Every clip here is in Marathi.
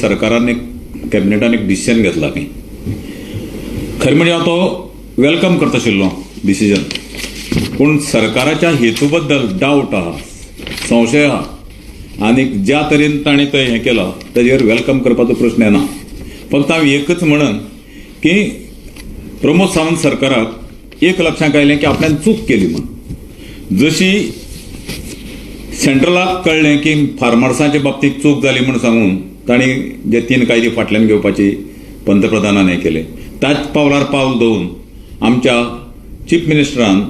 सरकारान कॅबिनेटान एक डिसिजन घेतला न्ही, खरें म्हणजे हांव तो वेलकम करता आशिल्लो डिसिजन, पूण सरकाराच्या हेतू बद्दल डावट आहा, संशय आहा आनी ज्या तरेन ताणें तो हें केला ताजेर वेलकम करपाचो प्रश्न येना. फक्त हांव एकच म्हणन की प्रमोद सावंत सरकाराक एक लक्षांत आयलें की आपल्यान चूक केली म्हणून. जशी सेंट्रलाक कळ्ळें की फार्मर्सांच्या बाबतींत चूक जाली म्हणून सांगून तांणी जे 3 कायदे फाटल्यान घेवपाची पंतप्रधानान हें केलें, त्याच पावलार पावल दवरून आमच्या चीफ मिनिस्टरान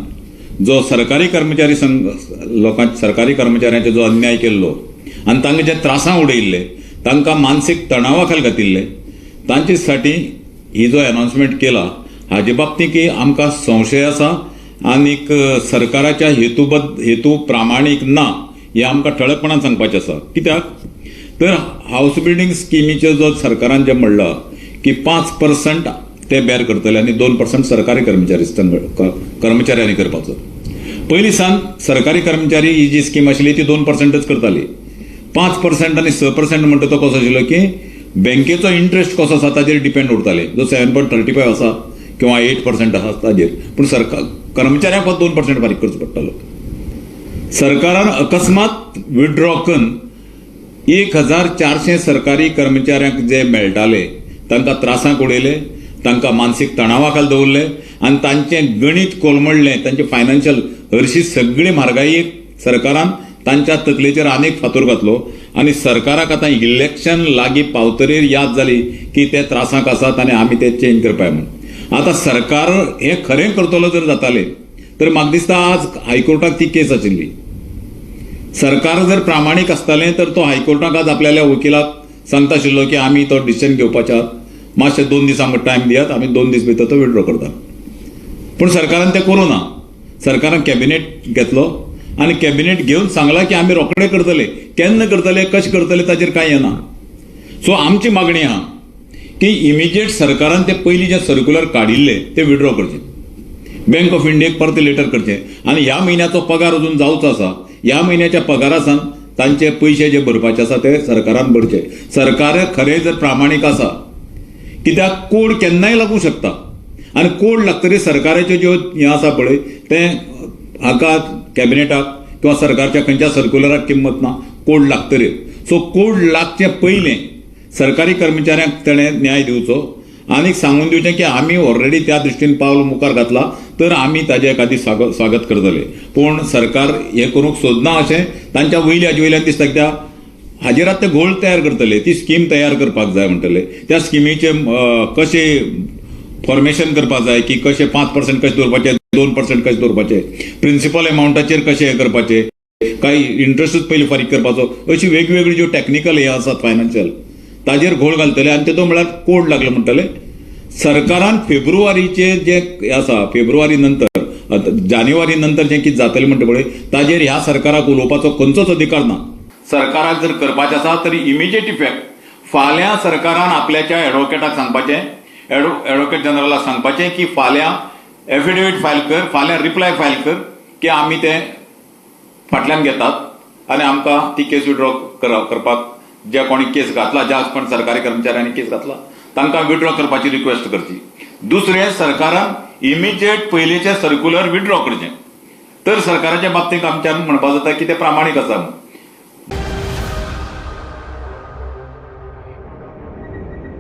जो सरकारी कर्मचारी सरकारी कर्मचाऱ्यांचो जो अन्याय केल्लो आनी तांकां जे त्रासां उडयल्ले, तांकां मानसीक तणावा खाल घातिल्ले, तांचे साठी ही जो अनाउन्समेंट केला हाजे बाबतींत की आमकां संशय आसा आनीक सरकाराच्या हेतू प्रामाणीक ना हे आमकां ठळकपणान सांगपाचें आसा. कित्याक तर हाऊस बिल्डिंग स्किमीचें जो सरकारान जें म्हणलां की 5% ते बेर करतले आनी 2% सरकारी कर्मचाऱ्यांनी करपाचो. पयलीं सान सरकारी कर्मचारी ही जी स्कीम आशिल्ली ती 2%च करताली. 5% आनी 6% म्हणटा तो कसो आशिल्लो की बँकेचो इंट्रस्ट कसो आसा ताजेर डिपेंड उरताले, जो 7.35 आसा किंवा 8% आसा ताजेर, पूण कर्मचाऱ्यांक 2% फारीक करचो पडटालो. सरकारान अकस्मात विथड्रॉ करून 1400 सरकारी कर्मचाऱ्यांक जे मेळटाले तांकां त्रासांक उडयले, तांकां मानसीक तणावा खाल दवरले आनी तांचें गणीत कोलमडलें, तांचे फायनान्शियल हरशी सगळी म्हारगाई सरकारान तांच्या तकलेचेर आनीक फातर घातलो आनी सरकाराक आतां इलेक्शन लागीं पावतरेर याद जाली की ते त्रासांक आसात आनी आमी ते चेंज करपाय म्हणून. आतां सरकार हें खरें करतलो जर जातालें तर म्हाका दिसता आज हायकोर्टाक ती केस आशिल्ली. सरकार जर प्रामाणीक आसतालें तर तो हायकोर्टाक आज आपल्याल्या वकिलाक सांगता आशिल्लो की आमी तो डिसिजन घेवपाचे आहात, मातशे 2 दीस आमकां टायम दियात, आमी 2 दीस भितर तो विथड्रॉ करता. पूण सरकारान तें करूं ना. सरकारान कॅबिनेट घेतलो आनी कॅबिनेट घेवन सांगला की आमी रोखडे करतले, केन्ना करतले, कशें करतले ताजेर कांय येना. सो आमची मागणी आहा की इमिजिएट सरकारान ते पयलीं जे सर्क्युलर काडिल्ले ते विथड्रॉ करचे, बँक ऑफ इंडियाक परत लेटर करचें आनी ह्या म्हयन्याचो पगार अजून जावचो आसा, ह्या म्हयन्याच्या पगारासान तांचे पयशे जे भरपाचे आसा ते सरकारान भरचे. सरकार खरें जर प्रामाणीक आसा, कित्याक कोड केन्नाय लागू शकता आनी कोड लागतरी सरकाराच्यो ज्यो हें आसा पळय ते हाका कॅबिनेटाक किंवा सरकारच्या खंयच्या सर्क्युलराक किंमत ना, कोड लागतरी. सो कोड लागचे पयलें सरकारी कर्मचाऱ्यांक ताणें न्याय दिवचो आनी सांगून दिवचें की आमी ऑलरेडी त्या दृश्टीन पावल मुखार घातला तर आमी ताजें एखादी स्वागत करतले. पूण सरकार हें करूंक सोदना अशें तांच्या वयल्यान दिसता. कित्याक हाजेर आतां ते घोळ तयार करतले, ती स्कीम तयार करपाक जाय म्हणटले, त्या स्किमीचे कशें फॉर्मेशन करपाक जाय की कशें 5% कशें दवरपाचें, 2% कशें दवरपाचें, प्रिन्सिपल एमाउंटाचेर कशें हें करपाचें, काय इंट्रस्टूच पयलीं फारीक करपाचो, अशी वेगवेगळी ज्यो टॅक्निकल हे आसात फायनान्शियल ताजेर घोळ घालतले आनी तेदो म्हळ्यार कोड लागले म्हणटले. सरकारान फेब्रुवारीचे जे आसा, फेब्रुवारी नंतर जानेवारी नंतर जें कितें जातलें म्हणटा पळय ताजेर ह्या सरकाराक उलोवपाचो खंयचोच अधिकार ना. सरकाराक जर करपाचें आसा तर इमिजिएट इफेक्ट फाल्यां सरकारान आपल्याच्या एडवोकेटाक सांगपाचें, एडवोकेट जनरलाक सांगपाचें की फाल्यां एफिडेविट फायल कर, फाल्यां रिप्लाय फायल कर की आमी तें फाटल्यान घेतात आनी आमकां ती केस विथड्रॉ करपाक जे कोणी केस घातला, ज्या कोण सरकारी कर्मचाऱ्यांनी केस घातला तांकां विथड्रॉ करपाची रिक्वेस्ट करची. दुसरें, सरकारान इमिजिएट पयलींचे सर्क्युलर विथड्रॉ करचें. तर सरकाराच्या बाबतींत आमच्यान म्हणपाक जाता की ते प्रामाणीक आसा.